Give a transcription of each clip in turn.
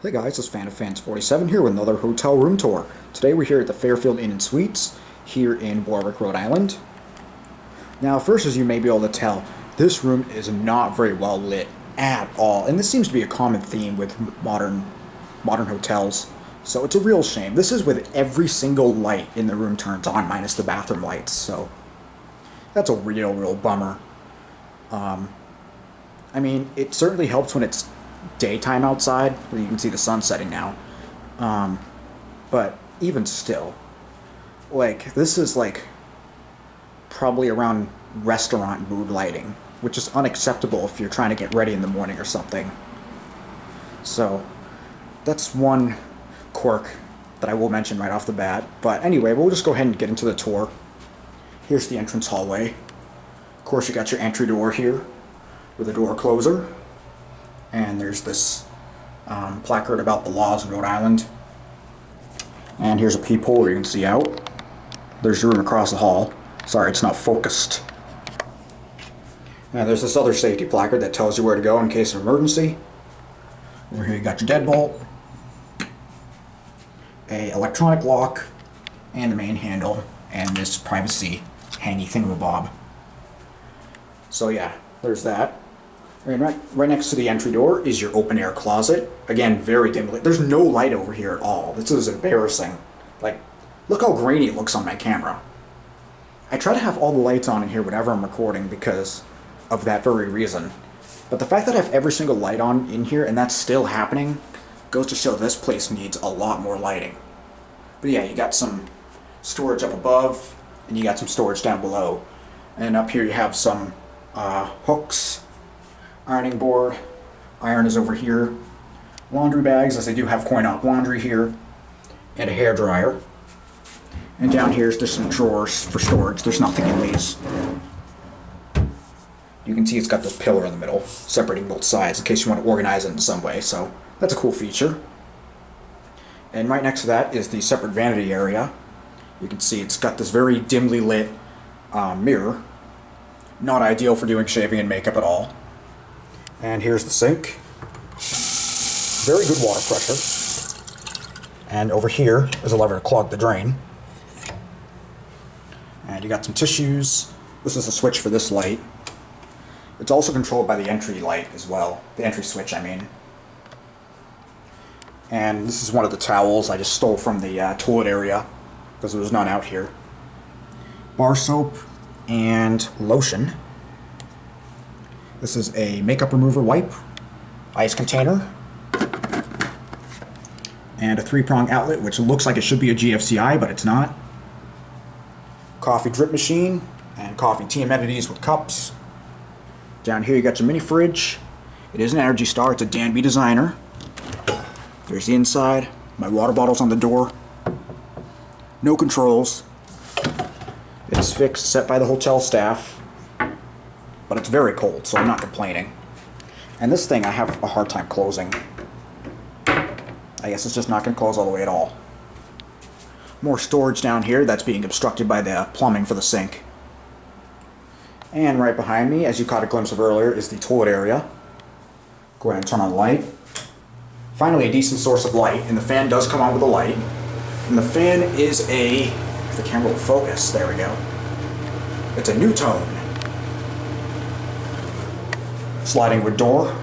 Hey guys, it's Fan of Fans 47 here with another hotel room tour. Today we're here at the Fairfield Inn and Suites here in Warwick, Rhode Island. Now first, as you may be able to tell, this room is not very well lit at all, and this seems to be a common theme with modern hotels, so it's a real shame. This is with every single light in the room turned on minus the bathroom lights, so that's a real bummer. I mean, it certainly helps when it's daytime outside, where you can see the sun setting now. But even still, like, this is like probably around restaurant mood lighting, which is unacceptable if you're trying to get ready in the morning or something. So that's one quirk that I will mention right off the bat. But anyway, we'll just go ahead and get into the tour. Here's the entrance hallway. Of course, you got your entry door here with a door closer. And there's this placard about the laws in Rhode Island. And here's a peephole where you can see out. There's your room across the hall. Sorry, it's not focused. And there's this other safety placard that tells you where to go in case of emergency. Over here you got your deadbolt, a electronic lock, and the main handle, and this privacy hangy thingamabob. So yeah, there's that. And right next to the entry door is your open air closet. Again, very dim lit. There's no light over here at all. This is embarrassing. Like, look how grainy it looks on my camera. I try to have all the lights on in here whenever I'm recording because of that very reason. But the fact that I have every single light on in here and that's still happening goes to show this place needs a lot more lighting. But yeah, you got some storage up above and you got some storage down below. And up here you have some hooks. Ironing board, iron is over here, laundry bags, as they do have coin-op laundry here, and a hairdryer. And down here is just some drawers for storage. There's nothing in these. You can see it's got this pillar in the middle, separating both sides in case you want to organize it in some way, so that's a cool feature. And right next to that is the separate vanity area. You can see it's got this very dimly lit mirror. Not ideal for doing shaving and makeup at all. And here's the sink. Very good water pressure. And over here is a lever to clog the drain. And you got some tissues. This is a switch for this light. It's also controlled by the entry light as well. The entry switch, I mean. And this is one of the towels I just stole from the toilet area because there was none out here. Bar soap and lotion. This is a makeup remover wipe, ice container, and a 3-prong outlet, which looks like it should be a GFCI, but it's not. Coffee drip machine, and coffee tea amenities with cups. Down here you got your mini fridge. It is an Energy Star, it's a Danby designer. There's the inside, my water bottle's on the door. No controls. It's fixed, set by the hotel staff. But it's very cold, so I'm not complaining. And this thing I have a hard time closing. I guess it's just not going to close all the way at all. More storage down here that's being obstructed by the plumbing for the sink. And right behind me, as you caught a glimpse of earlier, is the toilet area. Go ahead and turn on the light. Finally, a decent source of light, and the fan does come on with a light. And the fan is a, if the camera will focus, there we go. It's a new-tone. Sliding wood door,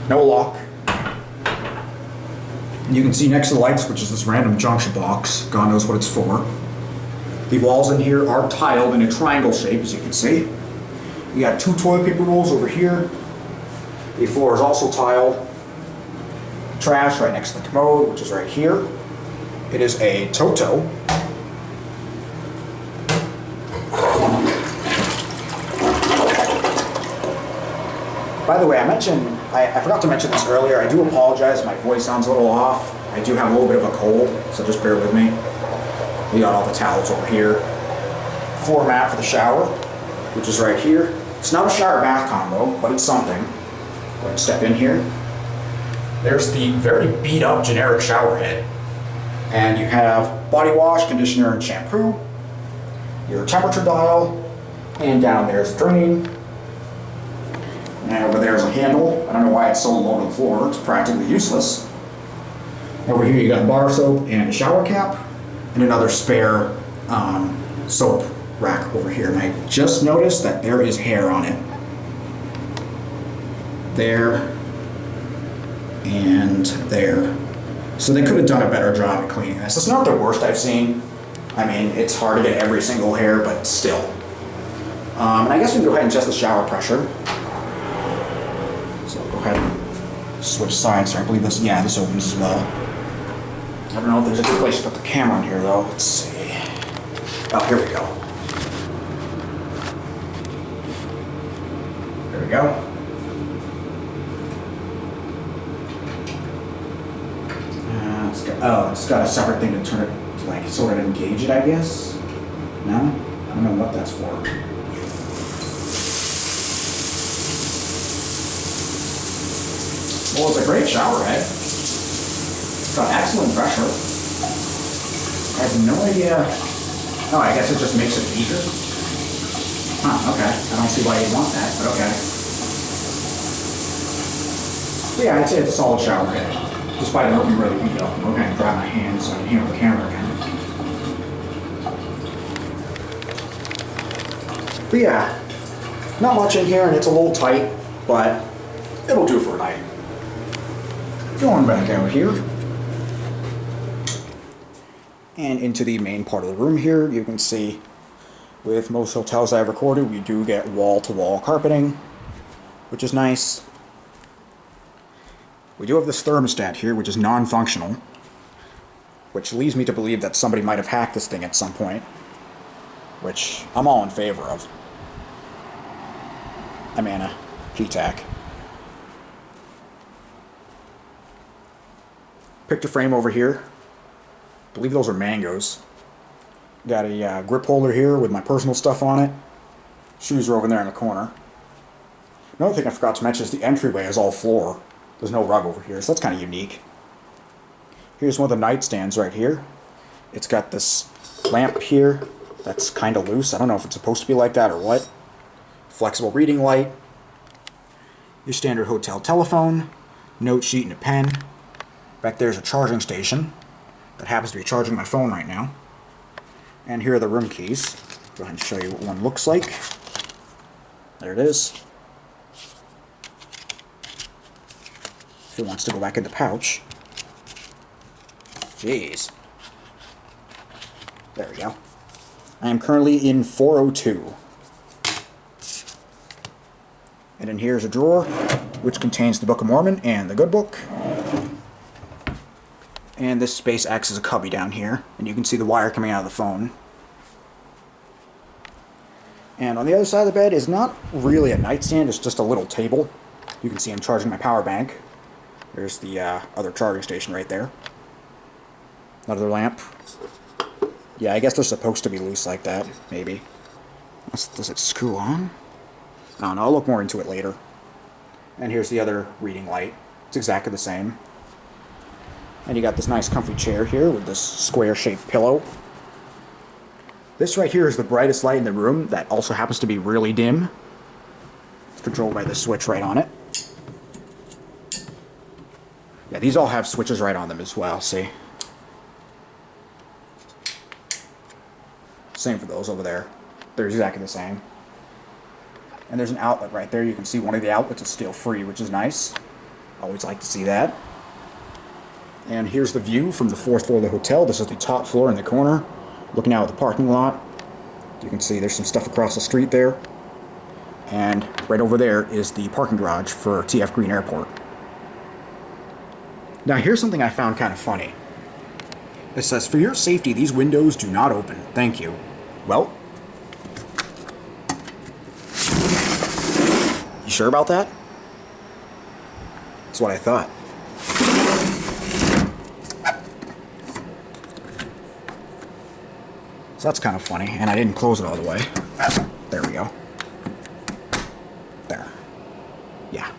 no lock. And you can see next to the light switch is this random junction box. God knows what it's for. The walls in here are tiled in a triangle shape, as you can see. You got 2 toilet paper rolls over here. The floor is also tiled. Trash right next to the commode, which is right here. It is a Toto. By the way, I forgot to mention this earlier. I do apologize, my voice sounds a little off. I do have a little bit of a cold, so just bear with me. We got all the towels over here. Floor mat for the shower, which is right here. It's not a shower bath combo, but it's something. Go ahead and step in here. There's the very beat up generic shower head. And you have body wash, conditioner, and shampoo. Your temperature dial, and down there's the drain. And over there is a handle. I don't know why it's so low to the floor. It's practically useless. Over here you got bar soap and a shower cap, and another spare soap rack over here. And I just noticed that there is hair on it. There and there. So they could have done a better job at cleaning this. It's not the worst I've seen. I mean, it's hard to get every single hair, but still. And I guess we can go ahead and test the shower pressure. So I'll go ahead and switch sides here. I believe this, yeah, this opens as well. I don't know if there's a good place to put the camera on here though. Let's see. Oh, here we go. There we go. It's got a separate thing to turn it to, like, sort of engage it, I guess. No? I don't know what that's for. Well, it's a great shower head. It's got excellent pressure. I have no idea. Oh, I guess it just makes it weaker. Huh, okay. I don't see why you'd want that, but okay. But yeah, I'd say it's a solid shower head. Despite it looking really beat up. I'm going to grab my hand so I can handle the camera again. But yeah, not much in here and it's a little tight, but it'll do for a night. Going back out here. And into the main part of the room here, you can see with most hotels I've recorded, we do get wall-to-wall carpeting, which is nice. We do have this thermostat here, which is non-functional, which leads me to believe that somebody might have hacked this thing at some point, which I'm all in favor of. Amana, P-TAC. Picture frame over here. I believe those are mangoes. Got a grip holder here with my personal stuff on it. Shoes are over there in the corner. Another thing I forgot to mention is the entryway is all floor. There's no rug over here, so that's kind of unique. Here's one of the nightstands right here. It's got this lamp here that's kind of loose. I don't know if it's supposed to be like that or what. Flexible reading light. Your standard hotel telephone. Note sheet and a pen. Back there's a charging station that happens to be charging my phone right now. And here are the room keys. Go ahead and show you what one looks like. There it is. If it wants to go back in the pouch. Jeez. There we go. I am currently in 402. And in here is a drawer, which contains the Book of Mormon and the Good Book. And this space acts as a cubby down here, and you can see the wire coming out of the phone. And on the other side of the bed is not really a nightstand, it's just a little table. You can see I'm charging my power bank. There's the other charging station right there. Another lamp. Yeah, I guess they're supposed to be loose like that, maybe. Does it screw on? I don't know, I'll look more into it later. And here's the other reading light. It's exactly the same. And you got this nice comfy chair here with this square-shaped pillow. This right here is the brightest light in the room that also happens to be really dim. It's controlled by the switch right on it. Yeah, these all have switches right on them as well, see? Same for those over there. They're exactly the same. And there's an outlet right there. You can see one of the outlets is still free, which is nice. Always like to see that. And here's the view from the 4th floor of the hotel. This is the top floor in the corner, looking out at the parking lot. You can see there's some stuff across the street there. And right over there is the parking garage for TF Green Airport. Now here's something I found kind of funny. It says, "For your safety, these windows do not open. Thank you." Well, you sure about that? That's what I thought. So that's kind of funny, and I didn't close it all the way. There we go. There. Yeah.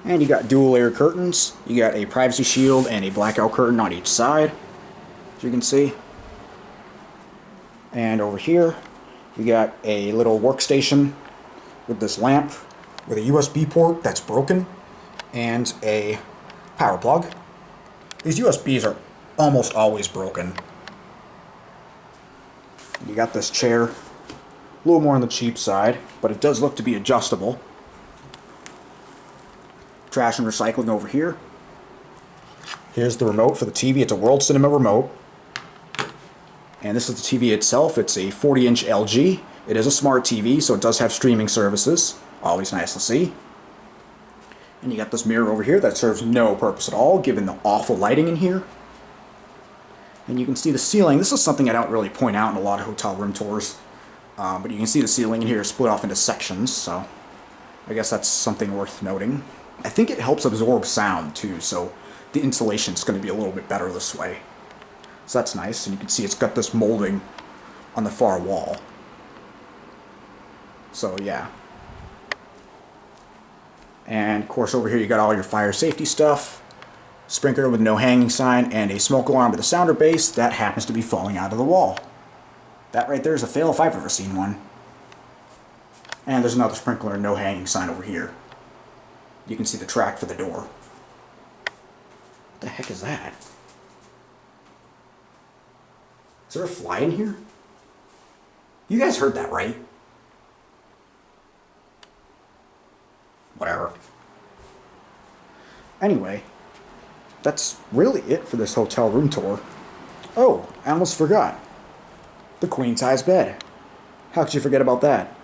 And you got dual layer curtains. You got a privacy shield and a blackout curtain on each side, as you can see. And over here, you got a little workstation with this lamp with a USB port that's broken and a power plug. These USBs are almost always broken. You got this chair, a little more on the cheap side, but it does look to be adjustable. Trash and recycling over here. Here's the remote for the TV. It's a World Cinema remote. And this is the TV itself. It's a 40-inch LG. It is a smart TV, so it does have streaming services. Always nice to see. And you got this mirror over here that serves no purpose at all, given the awful lighting in here. And you can see the ceiling. This is something I don't really point out in a lot of hotel room tours. But you can see the ceiling in here is split off into sections, so I guess that's something worth noting. I think it helps absorb sound too, so the insulation is going to be a little bit better this way. So that's nice, and you can see it's got this molding on the far wall. So yeah. And of course over here you got all your fire safety stuff. Sprinkler with no hanging sign, and a smoke alarm with a sounder base that happens to be falling out of the wall. That right there is a fail if I've ever seen one. And there's another sprinkler, no hanging sign over here. You can see the track for the door. What the heck is that? Is there a fly in here? You guys heard that, right? Whatever. Anyway, that's really it for this hotel room tour. Oh, I almost forgot. The queen size bed. How could you forget about that?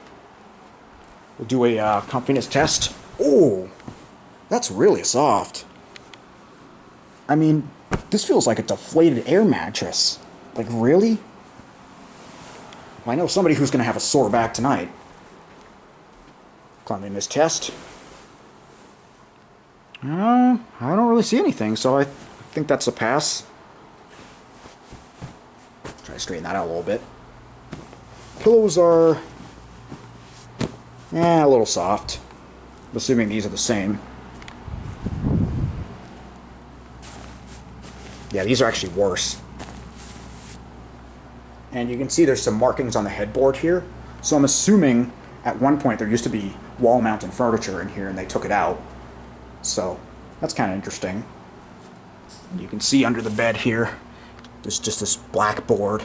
We'll do a comfiness test. Oh, that's really soft. I mean, this feels like a deflated air mattress. Like, really? Well, I know somebody who's going to have a sore back tonight. Cleanliness test. I don't really see anything, so I think that's a pass. Try to straighten that out a little bit. Pillows are a little soft. I'm assuming these are the same. Yeah, these are actually worse. And you can see there's some markings on the headboard here. So I'm assuming at one point there used to be wall-mounted furniture in here and they took it out. So that's kind of interesting. And you can see under the bed here, there's just this black board.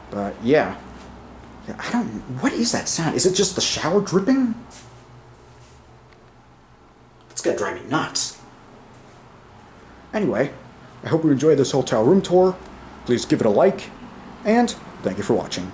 But yeah, I don't, what is that sound? Is it just the shower dripping? It's gonna drive me nuts. Anyway, I hope you enjoyed this hotel room tour. Please give it a like, and thank you for watching.